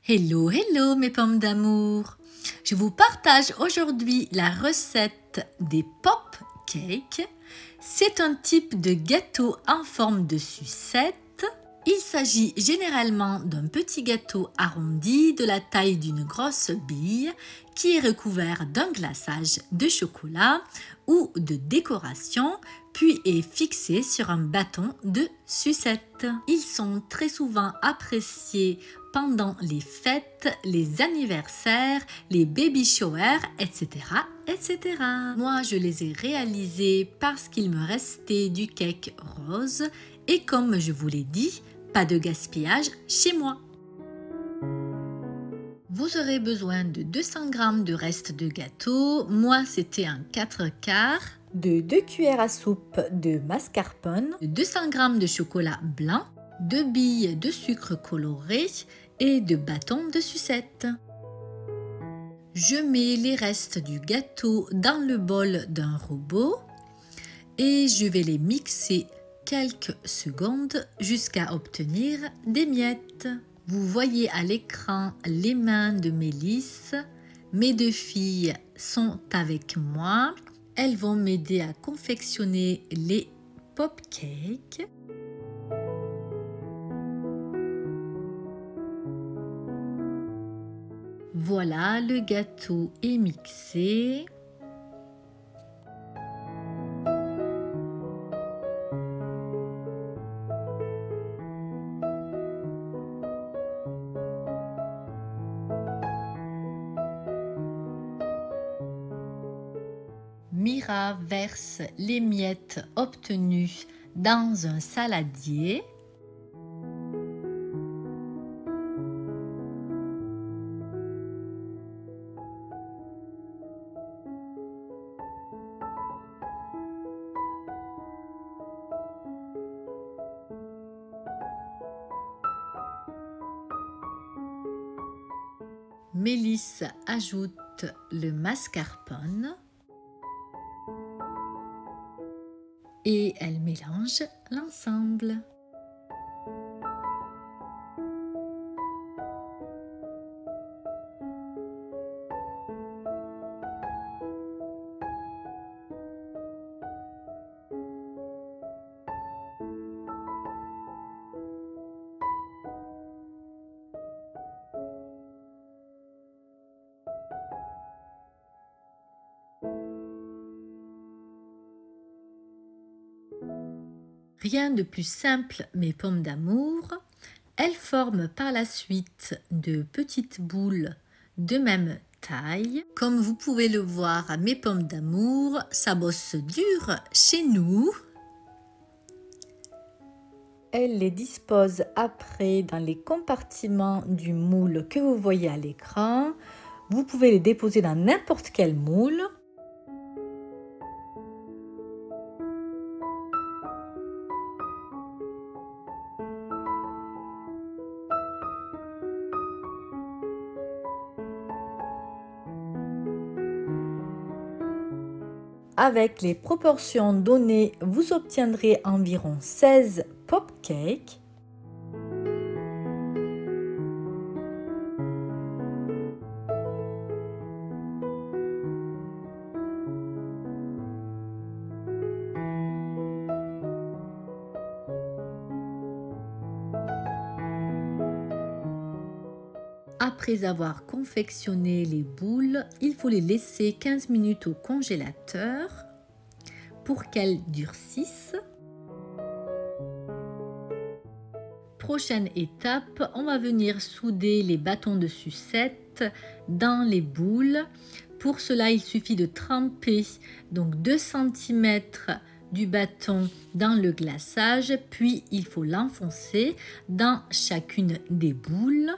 Hello, hello mes pommes d'amour. Je vous partage aujourd'hui la recette des pop cakes. C'est un type de gâteau en forme de sucette. Il s'agit généralement d'un petit gâteau arrondi de la taille d'une grosse bille qui est recouvert d'un glaçage de chocolat ou de décoration puis est fixé sur un bâton de sucette. Ils sont très souvent appréciés pendant les fêtes, les anniversaires, les baby showers, etc., etc. Moi, je les ai réalisés parce qu'il me restait du cake rose et comme je vous l'ai dit, pas de gaspillage chez moi. Vous aurez besoin de 200 g de reste de gâteau. Moi, c'était un 4/4. De 2 cuillères à soupe de mascarpone, de 200 g de chocolat blanc, 2 billes de sucre coloré et de bâtons de sucette. Je mets les restes du gâteau dans le bol d'un robot et je vais les mixer quelques secondes jusqu'à obtenir des miettes. Vous voyez à l'écran les mains de Mélisse. Mes deux filles sont avec moi. Elles vont m'aider à confectionner les pop cakes. Voilà, le gâteau est mixé. Mira verse les miettes obtenues dans un saladier. Mélisse ajoute le mascarpone et elle mélange l'ensemble. Rien de plus simple, mes pommes d'amour. Elles forment par la suite de petites boules de même taille. Comme vous pouvez le voir, mes pommes d'amour, ça bosse dur chez nous. Elle les dispose après dans les compartiments du moule que vous voyez à l'écran. Vous pouvez les déposer dans n'importe quel moule. Avec les proportions données, vous obtiendrez environ 16 pop cakes. Après avoir confectionné les boules, il faut les laisser 15 minutes au congélateur pour qu'elles durcissent. Prochaine étape, on va venir souder les bâtons de sucette dans les boules. Pour cela, il suffit de tremper donc 2 cm du bâton dans le glaçage, puis il faut l'enfoncer dans chacune des boules.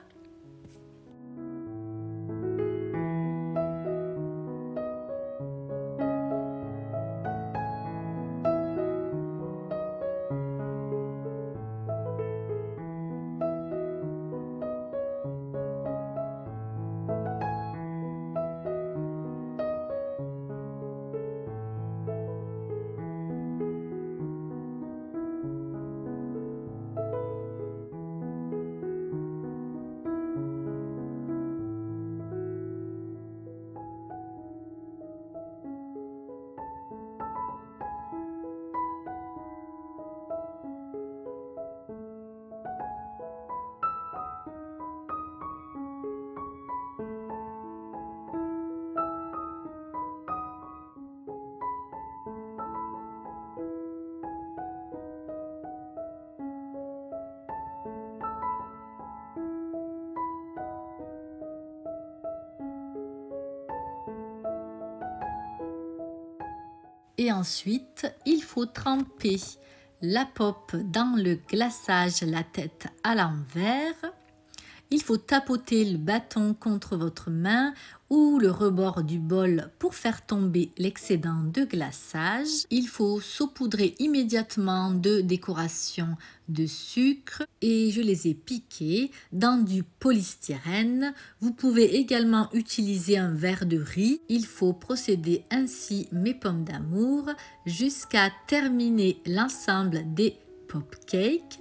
Et ensuite, il faut tremper la pop dans le glaçage, la tête à l'envers. Il faut tapoter le bâton contre votre main ou le rebord du bol pour faire tomber l'excédent de glaçage. Il faut saupoudrer immédiatement de décorations de sucre et je les ai piquées dans du polystyrène. Vous pouvez également utiliser un verre de riz. Il faut procéder ainsi mes pommes d'amour jusqu'à terminer l'ensemble des pop cakes.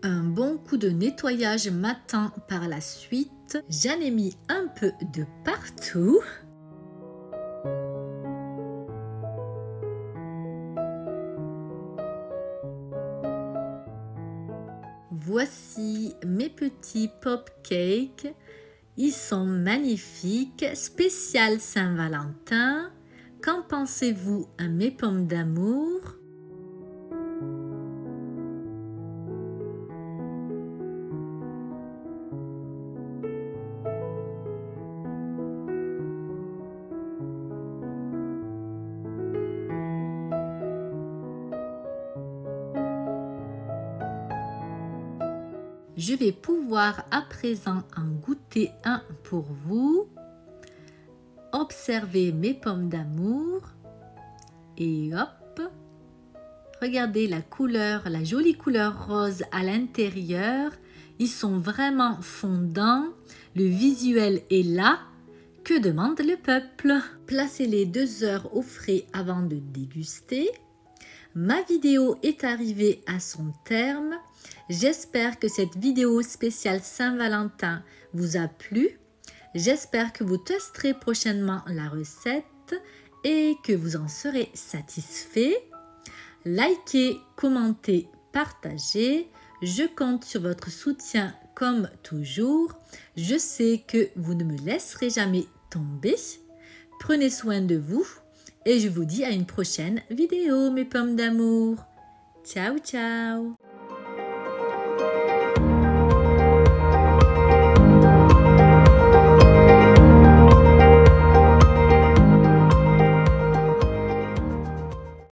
Un bon coup de nettoyage m'attend par la suite. J'en ai mis un peu de partout. Voici mes petits pop cakes. Ils sont magnifiques, spécial Saint-Valentin. Qu'en pensez-vous à mes pommes d'amour? Je vais pouvoir à présent en goûter un pour vous. Observez mes pommes d'amour et hop, regardez la couleur, la jolie couleur rose à l'intérieur. Ils sont vraiment fondants, le visuel est là. Que demande le peuple? Placez-les 2 heures au frais avant de déguster. Ma vidéo est arrivée à son terme. J'espère que cette vidéo spéciale Saint-Valentin vous a plu. J'espère que vous testerez prochainement la recette et que vous en serez satisfait. Likez, commentez, partagez. Je compte sur votre soutien comme toujours. Je sais que vous ne me laisserez jamais tomber. Prenez soin de vous et je vous dis à une prochaine vidéo, mes pommes d'amour. Ciao, ciao!